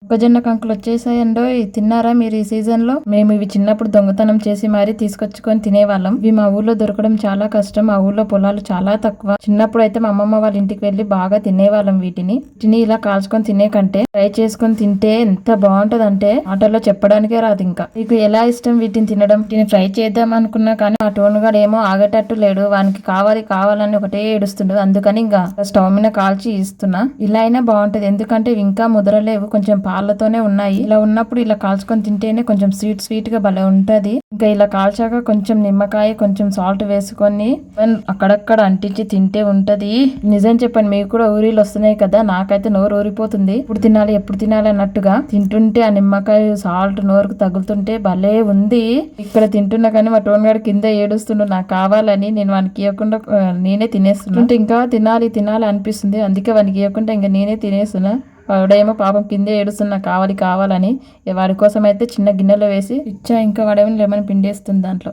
మొక్కజొన్న కంకులు వచ్చేసాయండో. తిన్నారా మీరు ఈ సీజన్ లో? మేము ఇవి చిన్నప్పుడు దొంగతనం చేసి మరీ తీసుకొచ్చుకొని తినేవాళ్ళం. ఇవి మా ఊర్లో దొరకడం చాలా కష్టం. మా ఊర్లో పొలాలు చాలా తక్కువ. చిన్నప్పుడు అయితే మా అమ్మమ్మ వాళ్ళ ఇంటికి వెళ్లి బాగా తినేవాళ్ళం వీటిని. ఇలా కాల్చుకొని తినే కంటే ఫ్రై చేసుకొని తింటే ఎంత బాగుంటదంటే ఆటల్లో చెప్పడానికే రాదు. ఇంకా మీకు ఎలా ఇష్టం వీటిని తినడం? వీటిని ఫ్రై చేద్దాం అనుకున్నా కానీ ఆ టోన్ గాడు ఏమో ఆగేటట్టు లేడు. వానికి కావాలని ఒకటే ఏడుస్తుండు. అందుకని ఇంకా స్టవ్ మీద కాల్చి ఇస్తున్నా. ఇలా అయినా బాగుంటది, ఎందుకంటే ఇవి ఇంకా ముదరలేవు, కొంచెం పాలతోనే ఉన్నాయి. ఇలా ఉన్నప్పుడు ఇలా కాల్చుకొని తింటేనే కొంచెం స్వీట్ గా భలే ఉంటది. ఇంకా ఇలా కాల్చాక కొంచెం నిమ్మకాయ, కొంచెం సాల్ట్ వేసుకొని అక్కడక్కడ అంటించి తింటే ఉంటది. నిజం చెప్పండి, మీకు కూడా ఊరిలు వస్తున్నాయి కదా, నాకైతే నోరు ఊరిపోతుంది. ఎప్పుడు తినాలి అన్నట్టుగా తింటుంటే ఆ నిమ్మకాయ సాల్ట్ నోరుకు తగులుతుంటే భలే ఉంది. ఇక్కడ తింటున్నా కానీ మా టోన్ గారు కింద ఏడుస్తుండు నాకు కావాలని. నేను వానికి ఇవ్వకుండా నేనే తినేస్తున్నా. ఇంకా తినాలి అనిపిస్తుంది, అందుకే వానికి ఇవ్వకుండా ఇంకా నేనే తినేస్తున్నా. వాడేమో పాపం కిందే ఏడుస్తున్నా కావాలని. వాడి కోసం అయితే చిన్న గిన్నెలో వేసి ఇచ్చా. ఇంకా వాడేమో లెమన్ పిండేస్తుంది దాంట్లో.